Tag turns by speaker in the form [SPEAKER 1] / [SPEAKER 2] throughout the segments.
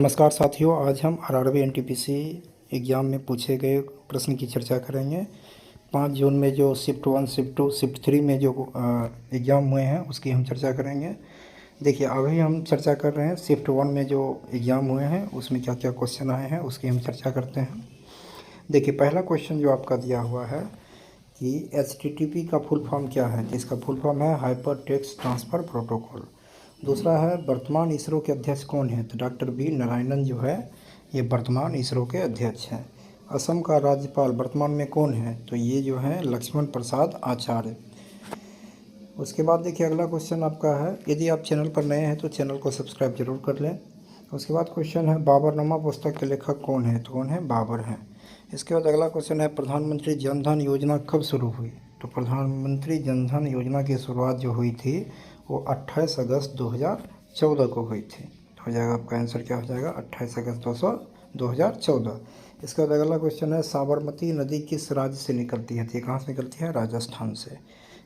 [SPEAKER 1] नमस्कार साथियों, आज हम आरआरबी एनटीपीसी एग्ज़ाम में पूछे गए प्रश्न की चर्चा करेंगे। 5 जून में जो शिफ्ट 1, शिफ्ट 2, शिफ्ट 3 में जो एग्ज़ाम हुए हैं उसकी हम चर्चा करेंगे। देखिए, अभी हम चर्चा कर रहे हैं शिफ्ट 1 में जो एग्ज़ाम हुए हैं उसमें क्या क्या क्वेश्चन आए हैं उसकी हम चर्चा करते हैं। देखिए, पहला क्वेश्चन जो आपका दिया हुआ है कि HTTP का फुल फॉर्म क्या है, तो इसका फुल फॉर्म है हाइपर टेक्स्ट ट्रांसफ़र प्रोटोकॉल। दूसरा है वर्तमान इसरो के अध्यक्ष कौन है, तो डॉक्टर वी नारायणन जो है ये वर्तमान इसरो के अध्यक्ष हैं। असम का राज्यपाल वर्तमान में कौन है, तो ये जो है लक्ष्मण प्रसाद आचार्य। उसके बाद देखिए अगला क्वेश्चन आपका है, यदि आप चैनल पर नए हैं तो चैनल को सब्सक्राइब जरूर कर लें। उसके बाद क्वेश्चन है बाबरनामा पुस्तक के लेखक कौन है, तो कौन है, बाबर हैं। इसके बाद अगला क्वेश्चन है प्रधानमंत्री जन धन योजना कब शुरू हुई, तो प्रधानमंत्री जन धन योजना की शुरुआत जो हुई थी वो 28 अगस्त 2014 को हुई थी। हो जाएगा आपका आंसर क्या हो जाएगा, 28 अगस्त 2014। इसके बाद अगला क्वेश्चन है साबरमती नदी किस राज्य से निकलती है, तो ये कहाँ से निकलती है, राजस्थान से।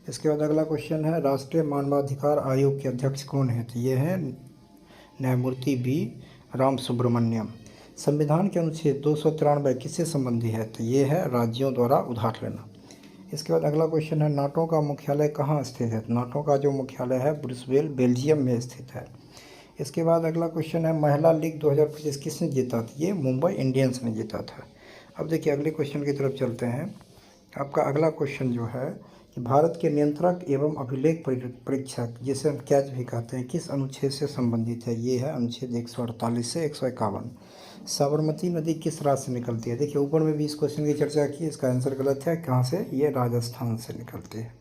[SPEAKER 1] इसके बाद अगला क्वेश्चन है राष्ट्रीय मानवाधिकार आयोग के अध्यक्ष कौन है, तो ये है न्यायमूर्ति बी राम सुब्रमण्यम। संविधान के अनुच्छेद 293 किससे संबंधी है, तो ये है राज्यों द्वारा उधार लेना। इसके बाद अगला क्वेश्चन है नाटो का मुख्यालय कहाँ स्थित है, तो नाटो का जो मुख्यालय है ब्रुसेल्स बेल्जियम में स्थित है। इसके बाद अगला क्वेश्चन है महिला लीग 2025 किसने जीता, तो ये मुंबई इंडियंस ने जीता था। अब देखिए अगले क्वेश्चन की तरफ चलते हैं। आपका अगला क्वेश्चन जो है कि भारत के नियंत्रक एवं अभिलेख परीक्षक जिसे हम कैच भी कहते हैं किस अनुच्छेद से संबंधित है, ये है अनुच्छेद 148 से 151। साबरमती नदी किस राज्य से निकलती है, देखिए ऊपर में भी इस क्वेश्चन की चर्चा की, इसका आंसर गलत है। कहाँ से, ये राजस्थान से निकलती है,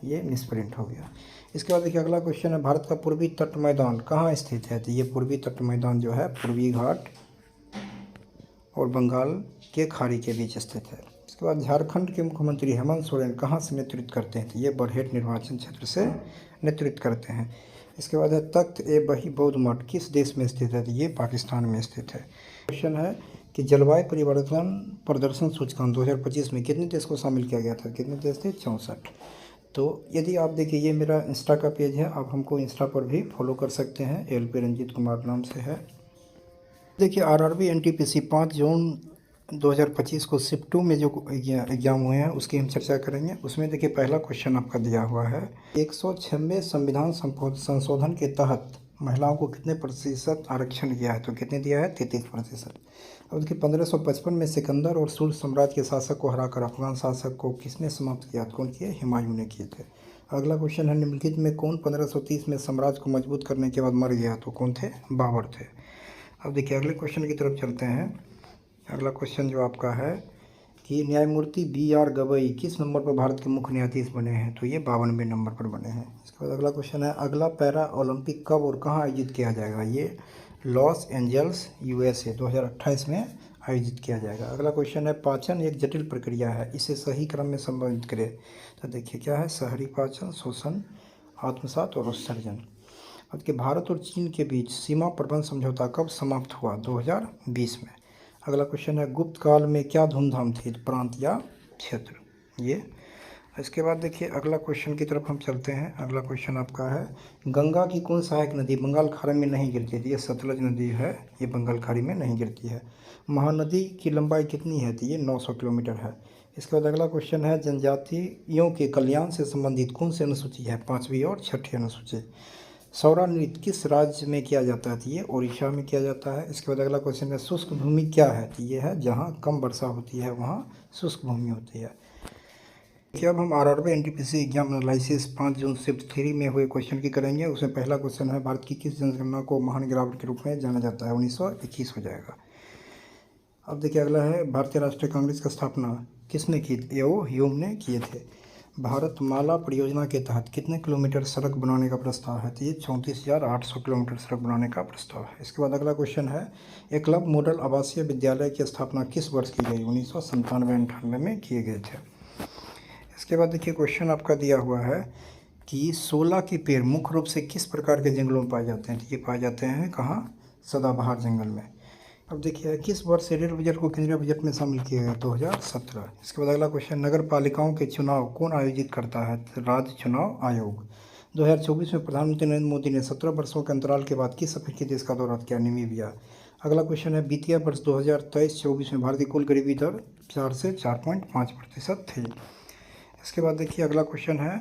[SPEAKER 1] ये मिसप्रिंट हो गया। इसके बाद देखिए अगला क्वेश्चन है भारत का पूर्वी तट मैदान कहाँ स्थित है, तो ये पूर्वी तट मैदान जो है पूर्वी घाट और बंगाल के खाड़ी के बीच स्थित है। इसके बाद झारखंड के मुख्यमंत्री हेमंत सोरेन कहाँ से नेतृत्व करते हैं, तो ये बरहेट निर्वाचन क्षेत्र से नेतृत्व करते हैं। इसके बाद है तख्त ए बही बौद्ध मठ किस देश में स्थित है, तो ये पाकिस्तान में स्थित है। क्वेश्चन है कि जलवायु परिवर्तन प्रदर्शन सूचकांक 2025 में कितने देश को शामिल किया गया था, कितने देश थे, 64। तो यदि आप देखिए ये मेरा इंस्टा का पेज है, आप हमको इंस्टा पर भी फॉलो कर सकते हैं, LP रंजीत कुमार नाम से है। देखिए आरआरबी एनटीपीसी 5 जून 2025 को शिफ्ट 2 में जो एग्ज़ाम हुए हैं उसकी हम चर्चा करेंगे। उसमें देखिए पहला क्वेश्चन आपका दिया हुआ है 196वें संविधान संशोधन के तहत महिलाओं को कितने प्रतिशत आरक्षण दिया है, तो कितने दिया है, 33%। अब देखिए 1555 में सिकंदर और सुल्तान साम्राज्य के शासक को हराकर अफगान शासक को किसने समाप्त किया, कौन किए, हुमायूं ने किए थे। अगला क्वेश्चन है निम्नलिखित में कौन 1530 में साम्राज्य को मजबूत करने के बाद मर गया, तो कौन थे, बाबर थे। अब देखिए अगले क्वेश्चन की तरफ चलते हैं। अगला क्वेश्चन जो आपका है कि न्यायमूर्ति BR गवई किस नंबर पर भारत के मुख्य न्यायाधीश बने हैं, तो ये 52वें नंबर पर बने हैं। इसके बाद अगला क्वेश्चन है अगला पैरा ओलंपिक कब और कहाँ आयोजित किया जाएगा, ये लॉस एंजल्स USA 2028 में आयोजित किया जाएगा। अगला क्वेश्चन है पाचन एक जटिल प्रक्रिया है, इसे सही क्रम में संबोधित करें, तो देखिए क्या है, शहरी पाचन, शोषण, आत्मसात और उत्सर्जन। अब कि भारत और चीन के बीच सीमा प्रबंध समझौता कब समाप्त हुआ, 2020 में। अगला क्वेश्चन है गुप्त काल में क्या धूमधाम थी, प्रांत या क्षेत्र, ये। इसके बाद देखिए अगला क्वेश्चन की तरफ हम चलते हैं। अगला क्वेश्चन आपका है गंगा की कौन सहायक नदी बंगाल खाड़ी में नहीं गिरती है, ये सतलज नदी है, ये बंगाल खाड़ी में नहीं गिरती है। महानदी की लंबाई कितनी है, तो ये 900 किलोमीटर है। इसके बाद अगला क्वेश्चन है जनजातियों के कल्याण से संबंधित कौन सी अनुसूची है, 5वीं और 6ठी अनुसूची। सौरा नृत्य किस राज्य में किया जाता है, तो ये उड़ीसा में किया जाता है। इसके बाद अगला क्वेश्चन है शुष्क भूमि क्या है, तो ये है जहाँ कम वर्षा होती है वहाँ शुष्क भूमि होती है। देखिए अब हम आरआरबी एनटीपीसी एग्जाम एनालिसिस 5 जून शिफ्ट 3 में हुए क्वेश्चन की करेंगे। उसमें पहला क्वेश्चन है भारत की किस जनगणना को महान गिरावट के रूप में जाना जाता है, 1921 हो जाएगा। अब देखिए अगला है भारतीय राष्ट्रीय कांग्रेस की स्थापना किसने की, एओ ह्यूम ने किए थे। भारतमाला परियोजना के तहत कितने किलोमीटर सड़क बनाने का प्रस्ताव है, तो ये 34,800 किलोमीटर सड़क बनाने का प्रस्ताव है। इसके बाद अगला क्वेश्चन है एकलव्य मॉडल आवासीय विद्यालय की स्थापना किस वर्ष की गई, 1997-98 में किए गए थे। इसके बाद देखिए क्वेश्चन आपका दिया हुआ है कि 16 के पेड़ मुख्य रूप से किस प्रकार के जंगलों में पाए जाते हैं, तो ये पाए जाते हैं कहाँ, सदाबहार जंगल में। अब देखिए किस वर्ष से रेल बजट को केंद्रीय बजट में शामिल किया गया, 2017। इसके बाद अगला क्वेश्चन नगर पालिकाओं के चुनाव कौन आयोजित करता है, राज्य चुनाव आयोग। 2024 में प्रधानमंत्री नरेंद्र मोदी ने 17 वर्षों के अंतराल के बाद किस अफ्रीकी देश का दौरा किया? नामीबिया। अगला क्वेश्चन है, वित्तीय वर्ष 2023-24 में भारतीय कुल गरीबी दर 4 से 4.5% थी। इसके बाद देखिए अगला क्वेश्चन है,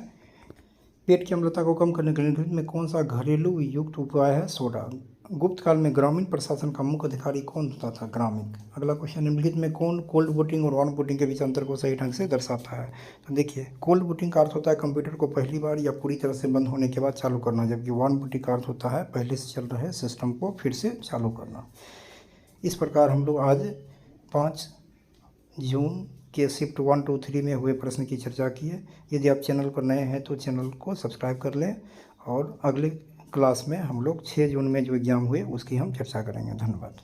[SPEAKER 1] पेट की अम्लता को कम करने के लिए निम्नलिखित में कौन सा घरेलू युक्त उपाय है? सोडा। गुप्त काल में ग्रामीण प्रशासन का मुख्य अधिकारी कौन होता था? ग्रामीण। अगला क्वेश्चन, निम्नलिखित में कौन कोल्ड बूटिंग और वार्म बूटिंग के बीच अंतर को सही ढंग से दर्शाता है? तो देखिए, कोल्ड बूटिंग का अर्थ होता है कंप्यूटर को पहली बार या पूरी तरह से बंद होने के बाद चालू करना, जबकि वार्म बूटिंग का अर्थ होता है पहले से चल रहे सिस्टम को फिर से चालू करना। इस प्रकार हम लोग आज 5 जून के शिफ्ट 1, 2, 3 में हुए प्रश्न की चर्चा की है। यदि आप चैनल पर नए हैं तो चैनल को सब्सक्राइब कर लें, और अगले क्लास में हम लोग 6 जून में जो एग्ज़ाम हुए उसकी हम चर्चा करेंगे। धन्यवाद।